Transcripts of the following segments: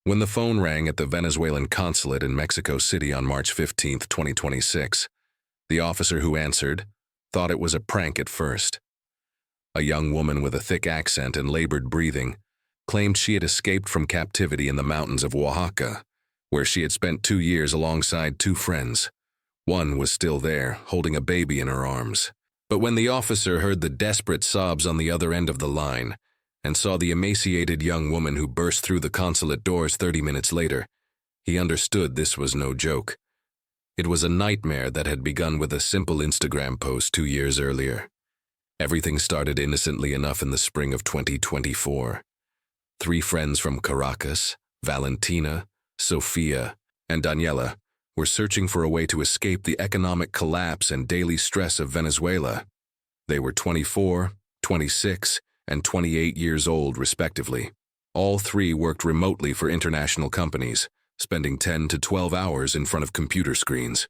When the phone rang at the Venezuelan consulate in Mexico City on March 15, 2026, the officer who answered thought it was a prank at first. A young woman with a thick accent and labored breathing claimed she had escaped from captivity in the mountains of Oaxaca, where she had spent 2 years alongside 2 friends. One was still there, holding a baby in her arms. But when the officer heard the desperate sobs on the other end of the line and saw the emaciated young woman who burst through the consulate doors 30 minutes later, he understood this was no joke. It was a nightmare that had begun with a simple Instagram post 2 years earlier. Everything started innocently enough in the spring of 2024. 3 friends from Caracas, Valentina, Sofia, and Daniela, were searching for a way to escape the economic collapse and daily stress of Venezuela. They were 24, 26, and 28 years old, respectively. All 3 worked remotely for international companies, spending 10 to 12 hours in front of computer screens,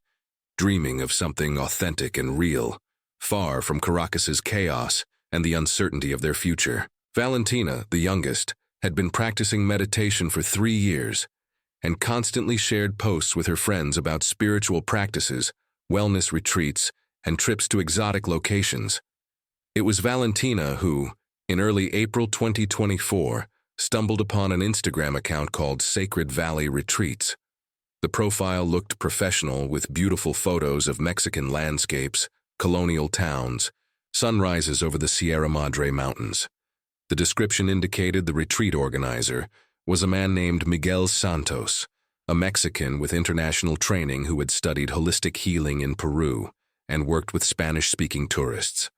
dreaming of something authentic and real, far from Caracas's chaos and the uncertainty of their future. Valentina, the youngest, had been practicing meditation for 3 years and constantly shared posts with her friends about spiritual practices, wellness retreats, and trips to exotic locations. It was Valentina who, in early April 2024, stumbled upon an Instagram account called Sacred Valley Retreats. The profile looked professional with beautiful photos of Mexican landscapes, colonial towns, sunrises over the Sierra Madre Mountains. The description indicated the retreat organizer was a man named Miguel Santos, a Mexican with international training who had studied holistic healing in Peru and worked with Spanish-speaking tourists.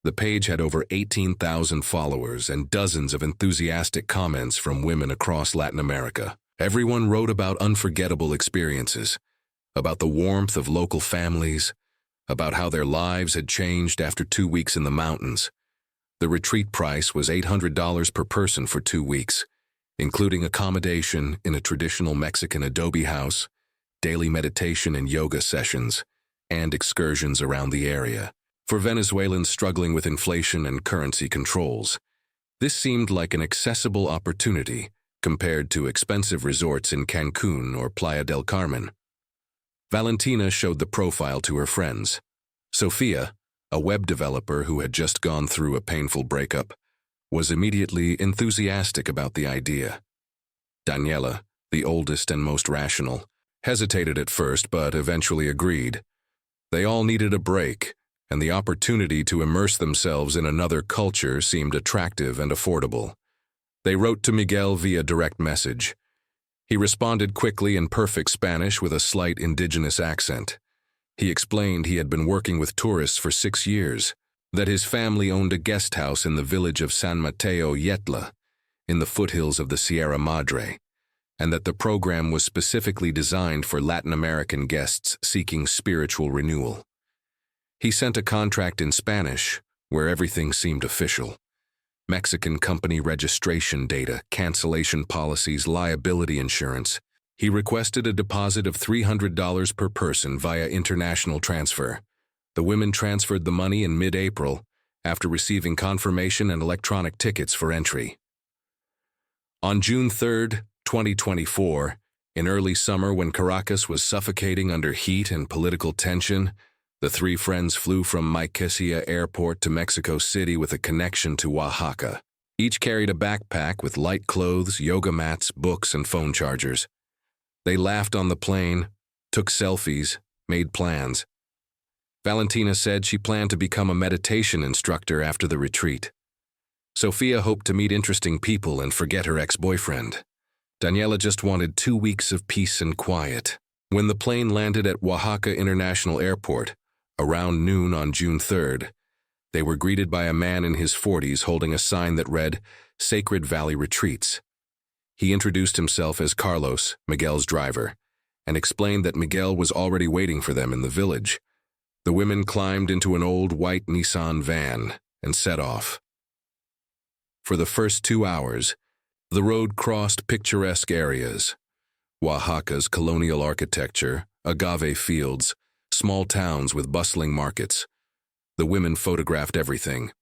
The page had over 18,000 followers and dozens of enthusiastic comments from women across Latin America. Everyone wrote about unforgettable experiences, about the warmth of local families, about how their lives had changed after 2 weeks in the mountains. The retreat price was $800 per person for 2 weeks, including accommodation in a traditional Mexican adobe house, daily meditation and yoga sessions, and excursions around the area. For Venezuelans struggling with inflation and currency controls, this seemed like an accessible opportunity compared to expensive resorts in Cancun or Playa del Carmen. Valentina showed the profile to her friends. Sofia, a web developer who had just gone through a painful breakup, was immediately enthusiastic about the idea. Daniela, the oldest and most rational, hesitated at first but eventually agreed. They all needed a break, and the opportunity to immerse themselves in another culture seemed attractive and affordable. They wrote to Miguel via direct message. He responded quickly in perfect Spanish with a slight indigenous accent. He explained he had been working with tourists for 6 years, that his family owned a guest house in the village of San Mateo Yetla, in the foothills of the Sierra Madre, and that the program was specifically designed for Latin American guests seeking spiritual renewal. He sent a contract in Spanish, where everything seemed official. Mexican company registration data, cancellation policies, liability insurance. He requested a deposit of $300 per person via international transfer. The women transferred the money in mid-April after receiving confirmation and electronic tickets for entry. On June 3, 2024, in early summer when Caracas was suffocating under heat and political tension, the 3 friends flew from Maiquetía Airport to Mexico City with a connection to Oaxaca. Each carried a backpack with light clothes, yoga mats, books, and phone chargers. They laughed on the plane, took selfies, made plans. Valentina said she planned to become a meditation instructor after the retreat. Sofia hoped to meet interesting people and forget her ex-boyfriend. Daniela just wanted 2 weeks of peace and quiet. When the plane landed at Oaxaca International Airport, around noon on June 3rd, they were greeted by a man in his 40s holding a sign that read, Sacred Valley Retreats. He introduced himself as Carlos, Miguel's driver, and explained that Miguel was already waiting for them in the village. The women climbed into an old white Nissan van and set off. For the first 2 hours, the road crossed picturesque areas. Oaxaca's colonial architecture, agave fields, small towns with bustling markets. The women photographed everything.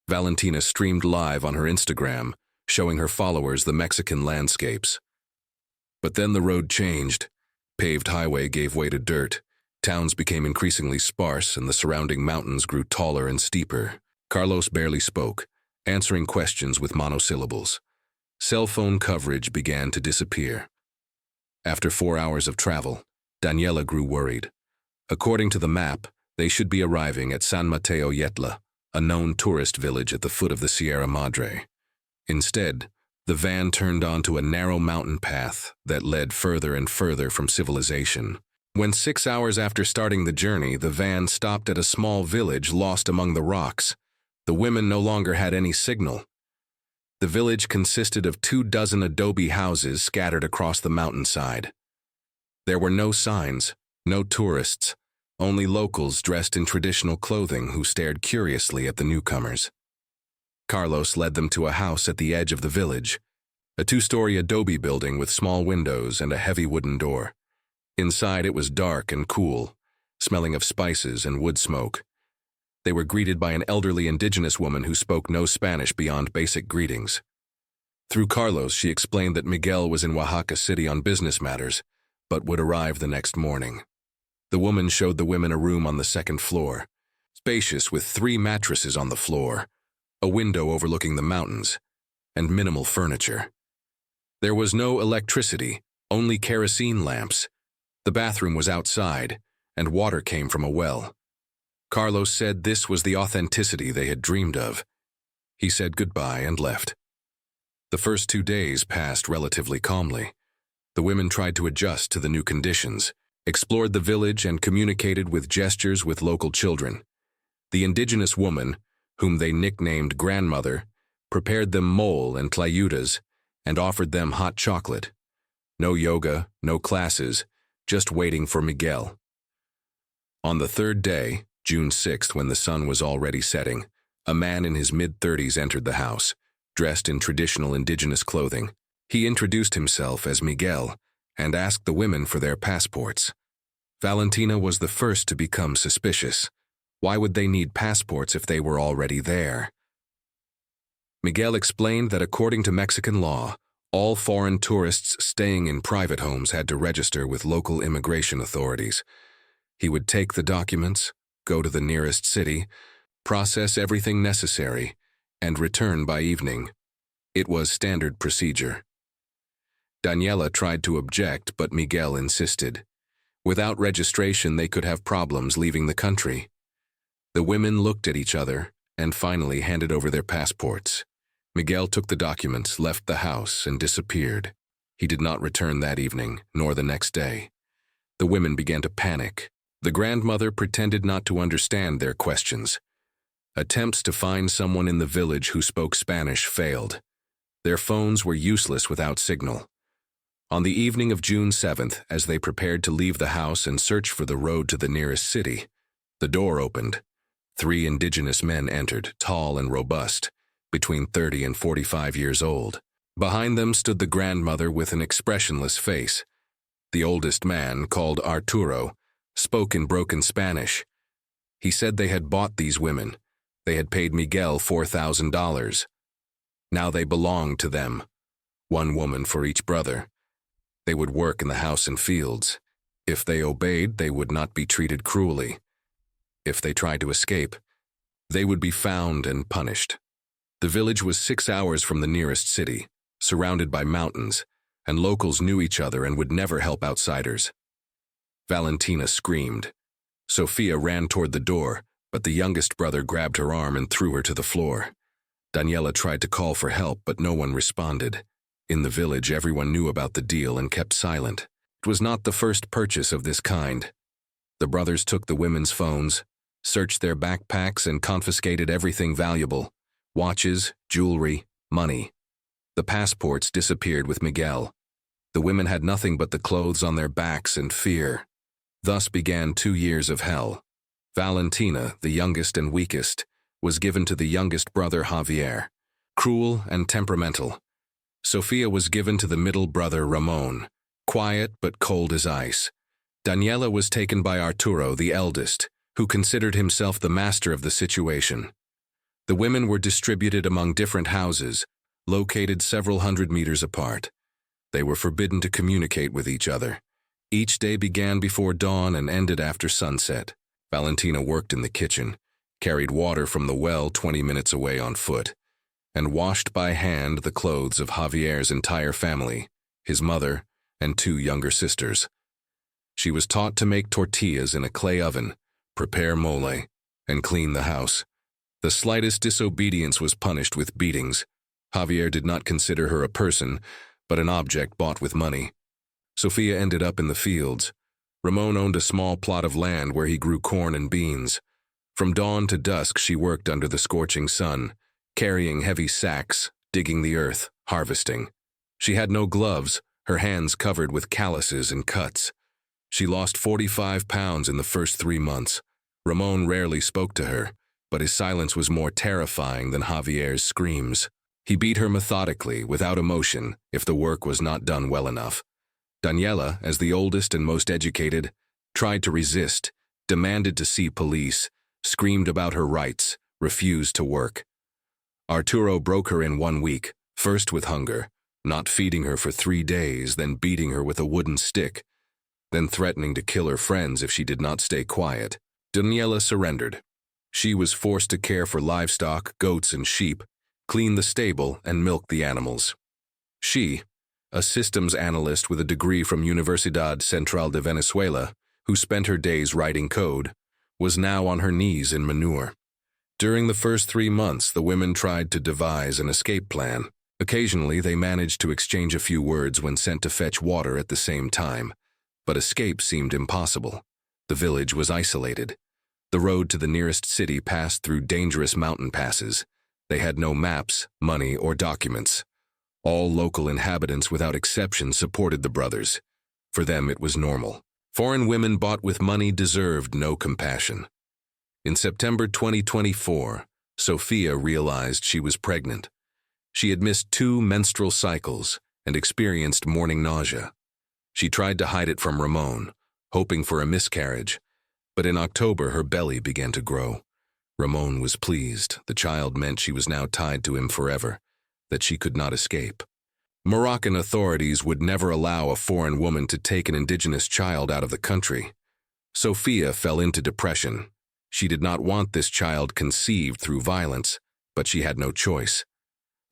Valentina streamed live on her Instagram, showing her followers the Mexican landscapes. But then the road changed. Paved highway gave way to dirt. Towns became increasingly sparse, and the surrounding mountains grew taller and steeper. Carlos barely spoke, answering questions with monosyllables. Cell phone coverage began to disappear. After 4 hours of travel, Daniela grew worried. According to the map, they should be arriving at San Mateo Yetla, a known tourist village at the foot of the Sierra Madre. Instead, the van turned onto a narrow mountain path that led further and further from civilization. When 6 hours after starting the journey, the van stopped at a small village lost among the rocks, the women no longer had any signal. The village consisted of 24 adobe houses scattered across the mountainside. There were no signs, no tourists, only locals dressed in traditional clothing who stared curiously at the newcomers. Carlos led them to a house at the edge of the village, a 2-story adobe building with small windows and a heavy wooden door. Inside it was dark and cool, smelling of spices and wood smoke. They were greeted by an elderly indigenous woman who spoke no Spanish beyond basic greetings. Through Carlos, she explained that Miguel was in Oaxaca City on business matters, but would arrive the next morning. The woman showed the women a room on the 2nd floor, spacious with 3 mattresses on the floor, a window overlooking the mountains, and minimal furniture. There was no electricity, only kerosene lamps. The bathroom was outside, and water came from a well. Carlos said this was the authenticity they had dreamed of. He said goodbye and left. The first 2 days passed relatively calmly. The women tried to adjust to the new conditions, explored the village, and communicated with gestures with local children. The indigenous woman, whom they nicknamed Grandmother, prepared them mole and tlayudas and offered them hot chocolate. No yoga, no classes, just waiting for Miguel. On the 3rd day, June 6th, when the sun was already setting, a man in his mid-30s entered the house, dressed in traditional indigenous clothing. He introduced himself as Miguel and asked the women for their passports. Valentina was the first to become suspicious. Why would they need passports if they were already there? Miguel explained that according to Mexican law, all foreign tourists staying in private homes had to register with local immigration authorities. He would take the documents, go to the nearest city, process everything necessary, and return by evening. It was standard procedure. Daniela tried to object, but Miguel insisted. Without registration, they could have problems leaving the country. The women looked at each other and finally handed over their passports. Miguel took the documents, left the house, and disappeared. He did not return that evening, nor the next day. The women began to panic. The grandmother pretended not to understand their questions. Attempts to find someone in the village who spoke Spanish failed. Their phones were useless without signal. On the evening of June 7th, as they prepared to leave the house and search for the road to the nearest city, the door opened. 3 indigenous men entered, tall and robust, between 30 and 45 years old. Behind them stood the grandmother with an expressionless face. The oldest man, called Arturo, spoke in broken Spanish. He said they had bought these women. They had paid Miguel $4,000. Now they belonged to them. 1 woman for each brother. They would work in the house and fields. If they obeyed, they would not be treated cruelly. If they tried to escape, they would be found and punished. The village was 6 hours from the nearest city, surrounded by mountains, and locals knew each other and would never help outsiders. Valentina screamed. Sofia ran toward the door, but the youngest brother grabbed her arm and threw her to the floor. Daniela tried to call for help, but no one responded. In the village, everyone knew about the deal and kept silent. It was not the first purchase of this kind. The brothers took the women's phones, searched their backpacks, and confiscated everything valuable: watches, jewelry, money. The passports disappeared with Miguel. The women had nothing but the clothes on their backs and fear. Thus began 2 years of hell. Valentina, the youngest and weakest, was given to the youngest brother Javier, cruel and temperamental. Sofia was given to the middle brother Ramon, quiet but cold as ice. Daniela was taken by Arturo, the eldest, who considered himself the master of the situation. The women were distributed among different houses, located several hundred meters apart. They were forbidden to communicate with each other. Each day began before dawn and ended after sunset. Valentina worked in the kitchen, carried water from the well 20 minutes away on foot, and washed by hand the clothes of Javier's entire family, his mother, and 2 younger sisters. She was taught to make tortillas in a clay oven, prepare mole, and clean the house. The slightest disobedience was punished with beatings. Javier did not consider her a person, but an object bought with money. Sofia ended up in the fields. Ramon owned a small plot of land where he grew corn and beans. From dawn to dusk she worked under the scorching sun, carrying heavy sacks, digging the earth, harvesting. She had no gloves, her hands covered with calluses and cuts. She lost 45 pounds in the first 3 months. Ramon rarely spoke to her, but his silence was more terrifying than Javier's screams. He beat her methodically, without emotion, if the work was not done well enough. Daniela, as the oldest and most educated, tried to resist, demanded to see police, screamed about her rights, refused to work. Arturo broke her in 1 week, first with hunger, not feeding her for 3 days, then beating her with a wooden stick, then threatening to kill her friends if she did not stay quiet. Daniela surrendered. She was forced to care for livestock, goats and sheep, clean the stable, and milk the animals. She, a systems analyst with a degree from Universidad Central de Venezuela, who spent her days writing code, was now on her knees in manure. During the first 3 months, the women tried to devise an escape plan. Occasionally, they managed to exchange a few words when sent to fetch water at the same time, but escape seemed impossible. The village was isolated. The road to the nearest city passed through dangerous mountain passes. They had no maps, money, or documents. All local inhabitants without exception supported the brothers. For them it was normal. Foreign women bought with money deserved no compassion. In September 2024, Sofia realized she was pregnant. She had missed 2 menstrual cycles and experienced morning nausea. She tried to hide it from Ramon, hoping for a miscarriage, but in October her belly began to grow. Ramon was pleased. The child meant she was now tied to him forever, that she could not escape. Moroccan authorities would never allow a foreign woman to take an indigenous child out of the country. Sofia fell into depression. She did not want this child conceived through violence, but she had no choice.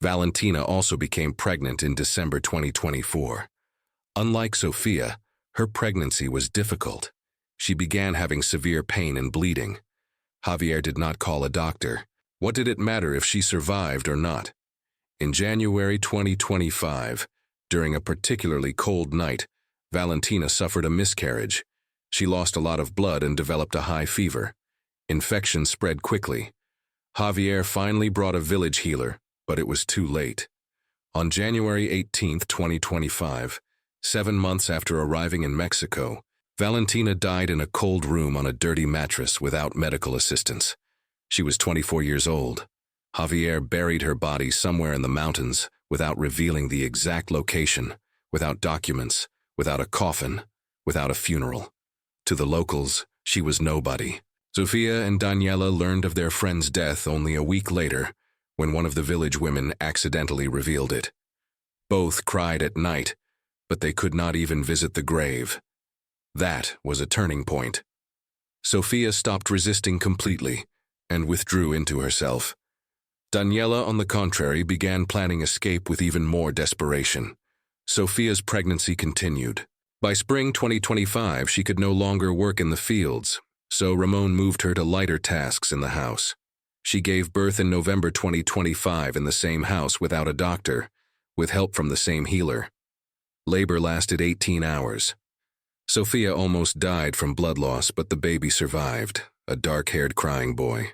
Valentina also became pregnant in December 2024. Unlike Sofia, her pregnancy was difficult. She began having severe pain and bleeding. Javier did not call a doctor. What did it matter if she survived or not? In January 2025, during a particularly cold night, Valentina suffered a miscarriage. She lost a lot of blood and developed a high fever. Infection spread quickly. Javier finally brought a village healer, but it was too late. On January 18, 2025, 7 months after arriving in Mexico, Valentina died in a cold room on a dirty mattress without medical assistance. She was 24 years old. Javier buried her body somewhere in the mountains without revealing the exact location, without documents, without a coffin, without a funeral. To the locals, she was nobody. Sofia and Daniela learned of their friend's death only a week later, when one of the village women accidentally revealed it. Both cried at night, but they could not even visit the grave. That was a turning point. Sofia stopped resisting completely and withdrew into herself. Daniela, on the contrary, began planning escape with even more desperation. Sofia's pregnancy continued. By spring 2025, she could no longer work in the fields, so Ramon moved her to lighter tasks in the house. She gave birth in November 2025 in the same house without a doctor, with help from the same healer. Labor lasted 18 hours. Sofia almost died from blood loss, but the baby survived, a dark-haired crying boy.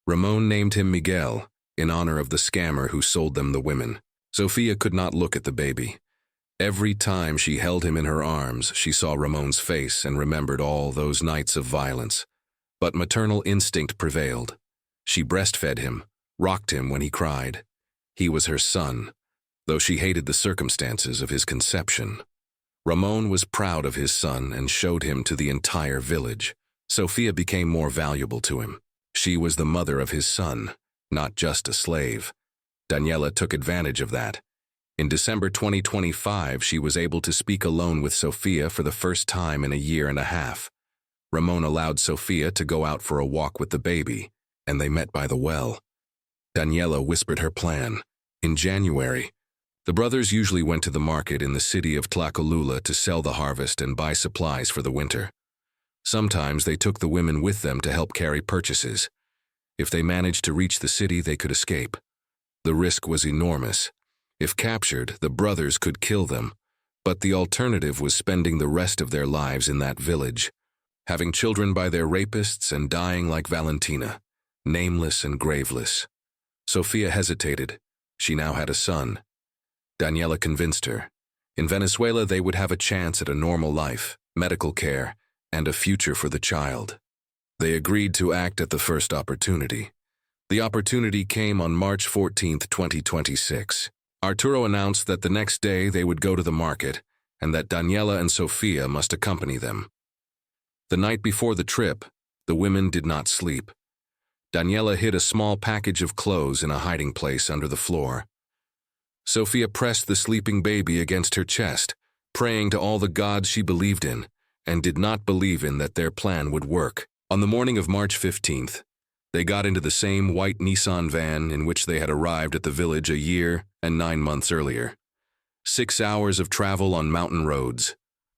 Ramon named him Miguel, in honor of the scammer who sold them the women. Sofia could not look at the baby. Every time she held him in her arms, she saw Ramon's face and remembered all those nights of violence. But maternal instinct prevailed. She breastfed him, rocked him when he cried. He was her son, though she hated the circumstances of his conception. Ramon was proud of his son and showed him to the entire village. Sofia became more valuable to him. She was the mother of his son, not just a slave. Daniela took advantage of that. In December 2025, she was able to speak alone with Sofia for the first time in a year and a half. Ramon allowed Sofia to go out for a walk with the baby, and they met by the well. Daniela whispered her plan. In January, the brothers usually went to the market in the city of Tlacolula to sell the harvest and buy supplies for the winter. Sometimes they took the women with them to help carry purchases. If they managed to reach the city, they could escape. The risk was enormous. If captured, the brothers could kill them, but the alternative was spending the rest of their lives in that village, having children by their rapists and dying like Valentina, nameless and graveless. Sofia hesitated. She now had a son. Daniela convinced her. In Venezuela, they would have a chance at a normal life, medical care, and a future for the child. They agreed to act at the first opportunity. The opportunity came on March 14, 2026. Arturo announced that the next day they would go to the market and that Daniela and Sofia must accompany them. The night before the trip, the women did not sleep. Daniela hid a small package of clothes in a hiding place under the floor. Sofia pressed the sleeping baby against her chest, praying to all the gods she believed in, and did not believe in that their plan would work. On the morning of March 15th, they got into the same white Nissan van in which they had arrived at the village a year and 9 months earlier. 6 hours of travel on mountain roads.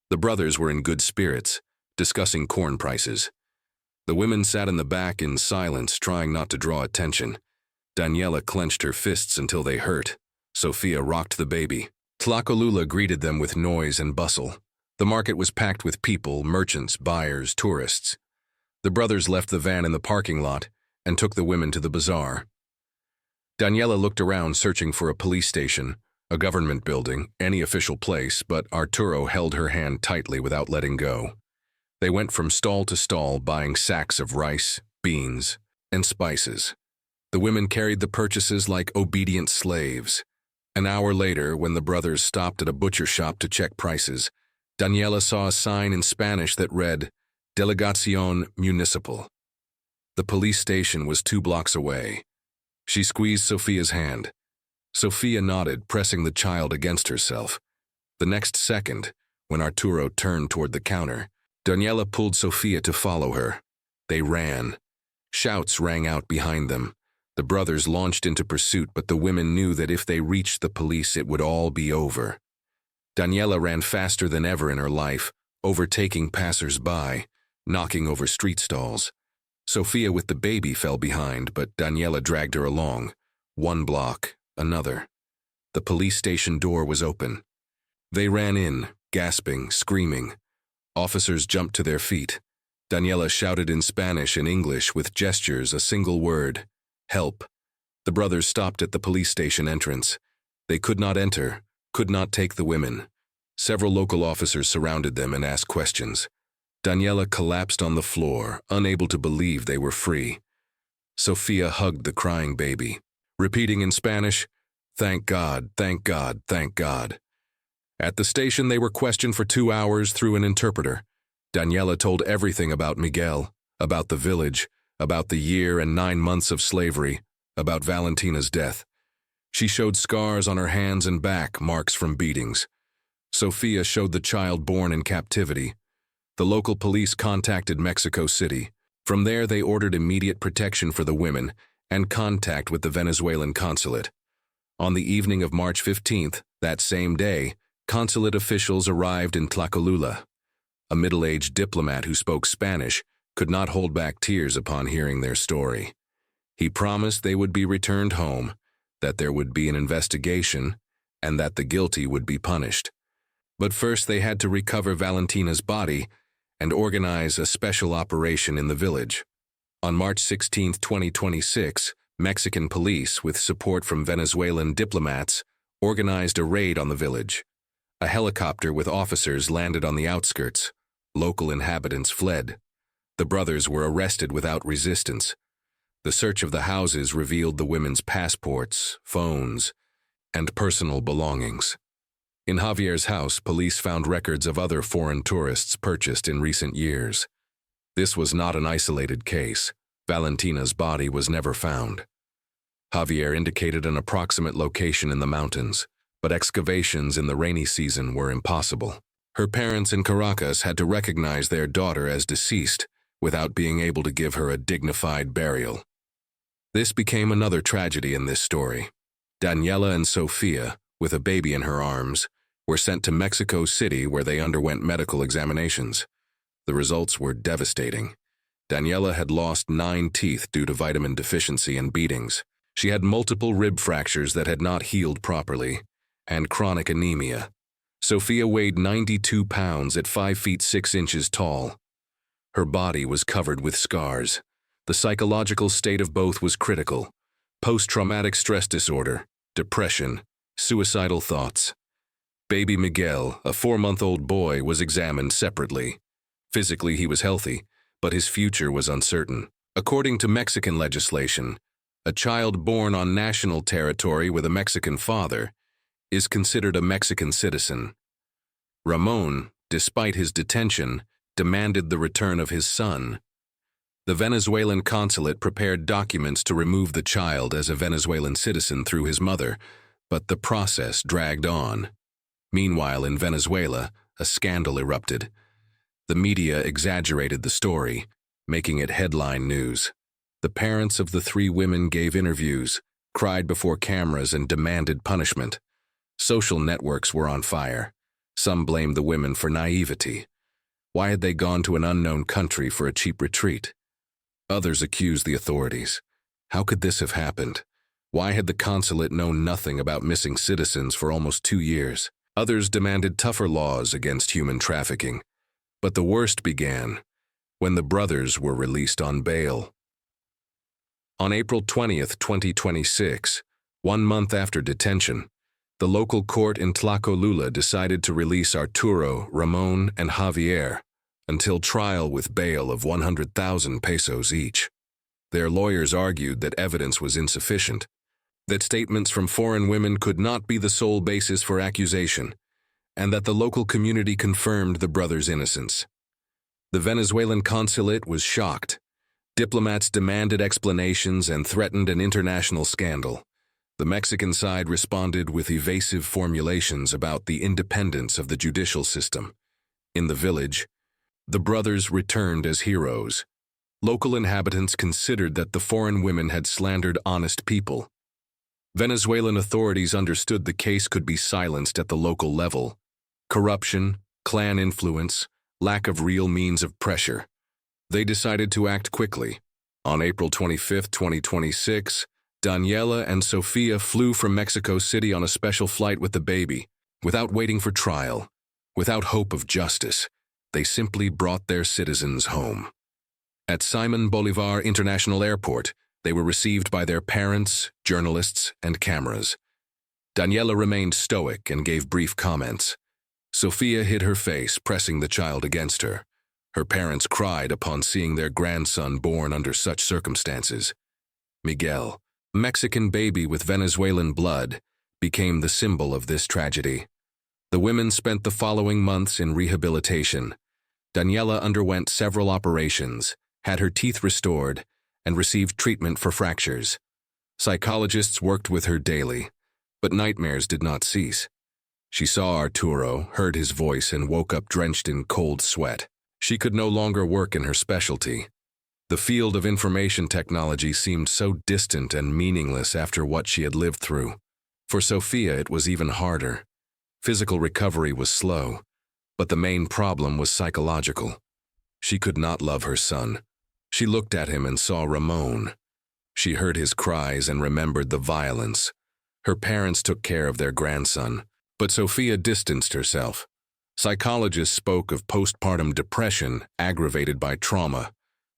The brothers were in good spirits, discussing corn prices. The women sat in the back in silence, trying not to draw attention. Daniela clenched her fists until they hurt. Sofia rocked the baby. Tlacolula greeted them with noise and bustle. The market was packed with people, merchants, buyers, tourists. The brothers left the van in the parking lot and took the women to the bazaar. Daniela looked around, searching for a police station, a government building, any official place, but Arturo held her hand tightly without letting go. They went from stall to stall, buying sacks of rice, beans, and spices. The women carried the purchases like obedient slaves. An hour later, when the brothers stopped at a butcher shop to check prices, Daniela saw a sign in Spanish that read, Delegación Municipal. The police station was 2 blocks away. She squeezed Sofia's hand. Sofia nodded, pressing the child against herself. The next second, when Arturo turned toward the counter, Daniela pulled Sofia to follow her. They ran. Shouts rang out behind them. The brothers launched into pursuit, but the women knew that if they reached the police, it would all be over. Daniela ran faster than ever in her life, overtaking passers-by, knocking over street stalls. Sofia with the baby fell behind, but Daniela dragged her along. 1 block, another. The police station door was open. They ran in, gasping, screaming. Officers jumped to their feet. Daniela shouted in Spanish and English with gestures a single word, help. The brothers stopped at the police station entrance. They could not enter, could not take the women. Several local officers surrounded them and asked questions. Daniela collapsed on the floor, unable to believe they were free. Sofia hugged the crying baby, repeating in Spanish, thank God, thank God, thank God. At the station, they were questioned for 2 hours through an interpreter. Daniela told everything about Miguel, about the village, about the year and 9 months of slavery, about Valentina's death. She showed scars on her hands and back, marks from beatings. Sofia showed the child born in captivity. The local police contacted Mexico City. From there, they ordered immediate protection for the women and contact with the Venezuelan consulate. On the evening of March 15th, that same day, consulate officials arrived in Tlacolula. A middle-aged diplomat who spoke Spanish could not hold back tears upon hearing their story. He promised they would be returned home, that there would be an investigation, and that the guilty would be punished. But first they had to recover Valentina's body and organize a special operation in the village. On March 16, 2026, Mexican police, with support from Venezuelan diplomats, organized a raid on the village. A helicopter with officers landed on the outskirts. Local inhabitants fled. The brothers were arrested without resistance. The search of the houses revealed the women's passports, phones, and personal belongings. In Javier's house, police found records of other foreign tourists purchased in recent years. This was not an isolated case. Valentina's body was never found. Javier indicated an approximate location in the mountains, but excavations in the rainy season were impossible. Her parents in Caracas had to recognize their daughter as deceased without being able to give her a dignified burial. This became another tragedy in this story. Daniela and Sofia, with a baby in her arms, were sent to Mexico City where they underwent medical examinations. The results were devastating. Daniela had lost 9 teeth due to vitamin deficiency and beatings. She had multiple rib fractures that had not healed properly, and chronic anemia. Sofia weighed 92 pounds at 5 feet 6 inches tall. Her body was covered with scars. The psychological state of both was critical. Post-traumatic stress disorder, depression, suicidal thoughts. Baby Miguel, a 4-month-old boy, was examined separately. Physically, he was healthy, but his future was uncertain. According to Mexican legislation, a child born on national territory with a Mexican father is considered a Mexican citizen. Ramon, despite his detention, demanded the return of his son. The Venezuelan consulate prepared documents to remove the child as a Venezuelan citizen through his mother, but the process dragged on. Meanwhile, in Venezuela, a scandal erupted. The media exaggerated the story, making it headline news. The parents of the 3 women gave interviews, cried before cameras, and demanded punishment. Social networks were on fire. Some blamed the women for naivety. Why had they gone to an unknown country for a cheap retreat? Others accused the authorities. How could this have happened? Why had the consulate known nothing about missing citizens for almost 2 years? Others demanded tougher laws against human trafficking. But the worst began when the brothers were released on bail. On April 20th, 2026, 1 month after detention, the local court in Tlacolula decided to release Arturo, Ramon, and Javier until trial with bail of 100,000 pesos each. Their lawyers argued that evidence was insufficient, that statements from foreign women could not be the sole basis for accusation, and that the local community confirmed the brothers' innocence. The Venezuelan consulate was shocked. Diplomats demanded explanations and threatened an international scandal. The Mexican side responded with evasive formulations about the independence of the judicial system. In the village, the brothers returned as heroes. Local inhabitants considered that the foreign women had slandered honest people. Venezuelan authorities understood the case could be silenced at the local level. Corruption, clan influence, lack of real means of pressure. They decided to act quickly. On April 25, 2026, Daniela and Sofia flew from Mexico City on a special flight with the baby. Without waiting for trial, without hope of justice, they simply brought their citizens home. At Simon Bolivar International Airport, they were received by their parents, journalists, and cameras. Daniela remained stoic and gave brief comments. Sofia hid her face, pressing the child against her. Her parents cried upon seeing their grandson born under such circumstances. Miguel, a Mexican baby with Venezuelan blood, became the symbol of this tragedy. The women spent the following months in rehabilitation. Daniela underwent several operations, had her teeth restored, and received treatment for fractures. Psychologists worked with her daily, but nightmares did not cease. She saw Arturo, heard his voice, and woke up drenched in cold sweat. She could no longer work in her specialty. The field of information technology seemed so distant and meaningless after what she had lived through. For Sofia, it was even harder. Physical recovery was slow, but the main problem was psychological. She could not love her son. She looked at him and saw Ramon. She heard his cries and remembered the violence. Her parents took care of their grandson, but Sofia distanced herself. Psychologists spoke of postpartum depression aggravated by trauma.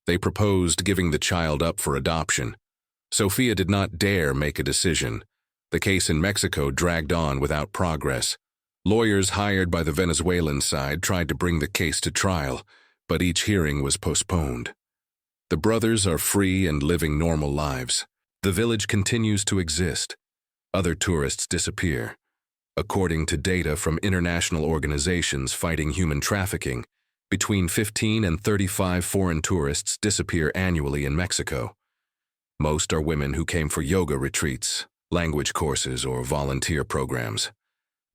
They proposed giving the child up for adoption. Sofia did not dare make a decision. The case in Mexico dragged on without progress. Lawyers hired by the Venezuelan side tried to bring the case to trial, but each hearing was postponed. The brothers are free and living normal lives. The village continues to exist. Other tourists disappear. According to data from international organizations fighting human trafficking, between 15 and 35 foreign tourists disappear annually in Mexico. Most are women who came for yoga retreats, language courses, or volunteer programs.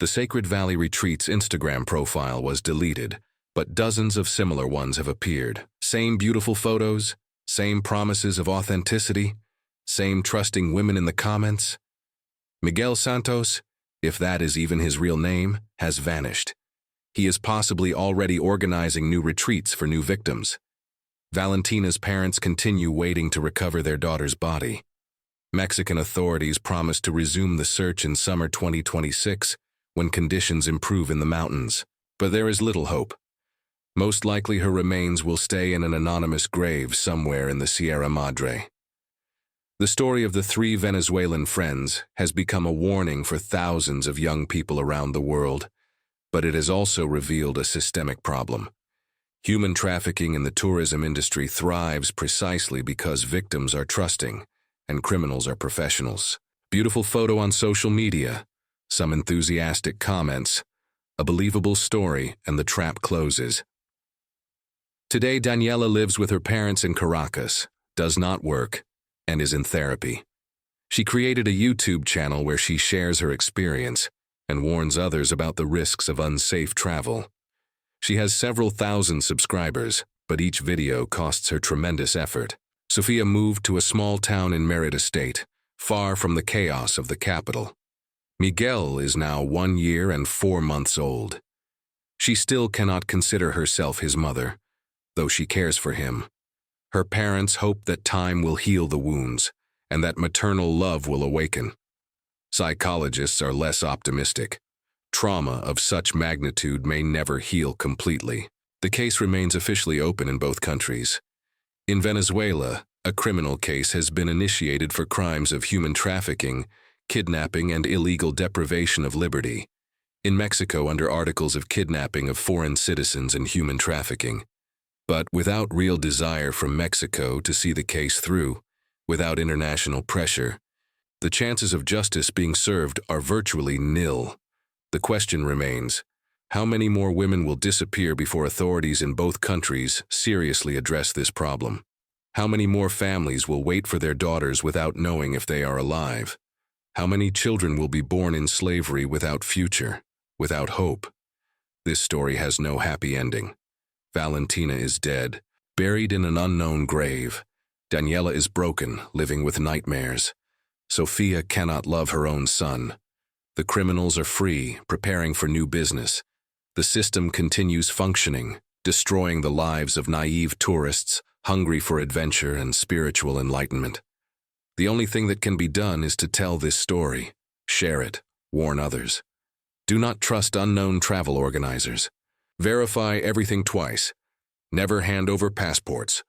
The Sacred Valley Retreat's Instagram profile was deleted, but dozens of similar ones have appeared. Same beautiful photos, same promises of authenticity, same trusting women in the comments. Miguel Santos, if that is even his real name, has vanished. He is possibly already organizing new retreats for new victims. Valentina's parents continue waiting to recover their daughter's body. Mexican authorities promise to resume the search in summer 2026 when conditions improve in the mountains. But there is little hope. Most likely her remains will stay in an anonymous grave somewhere in the Sierra Madre. The story of the 3 Venezuelan friends has become a warning for thousands of young people around the world, but it has also revealed a systemic problem. Human trafficking in the tourism industry thrives precisely because victims are trusting and criminals are professionals. Beautiful photo on social media, some enthusiastic comments, a believable story, and the trap closes. Today, Daniela lives with her parents in Caracas, does not work, and is in therapy. She created a YouTube channel where she shares her experience and warns others about the risks of unsafe travel. She has several thousand subscribers, but each video costs her tremendous effort. Sofia moved to a small town in Merida State, far from the chaos of the capital. Miguel is now 1 year and 4 months old. She still cannot consider herself his mother, though she cares for him. Her parents hope that time will heal the wounds and that maternal love will awaken. Psychologists are less optimistic. Trauma of such magnitude may never heal completely. The case remains officially open in both countries. In Venezuela, a criminal case has been initiated for crimes of human trafficking, kidnapping, and illegal deprivation of liberty. In Mexico, under articles of kidnapping of foreign citizens and human trafficking. But without real desire from Mexico to see the case through, without international pressure, the chances of justice being served are virtually nil. The question remains, how many more women will disappear before authorities in both countries seriously address this problem? How many more families will wait for their daughters without knowing if they are alive? How many children will be born in slavery without future, without hope? This story has no happy ending. Valentina is dead, buried in an unknown grave. Daniela is broken, living with nightmares. Sofia cannot love her own son. The criminals are free, preparing for new business. The system continues functioning, destroying the lives of naive tourists, hungry for adventure and spiritual enlightenment. The only thing that can be done is to tell this story, share it, warn others. Do not trust unknown travel organizers. Verify everything twice. Never hand over passports.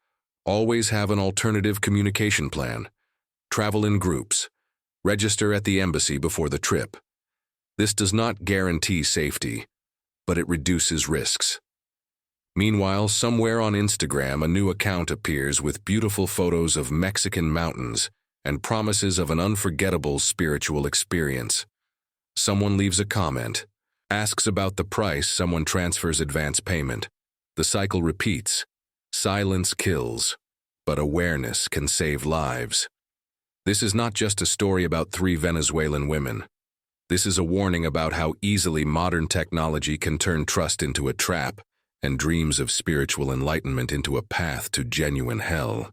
Always have an alternative communication plan. Travel in groups. Register at the embassy before the trip. This does not guarantee safety, but it reduces risks. Meanwhile, somewhere on Instagram, a new account appears with beautiful photos of Mexican mountains and promises of an unforgettable spiritual experience. Someone leaves a comment, asks about the price, someone transfers advance payment. The cycle repeats. Silence kills, but awareness can save lives. This is not just a story about 3 Venezuelan women. This is a warning about how easily modern technology can turn trust into a trap and dreams of spiritual enlightenment into a path to genuine hell.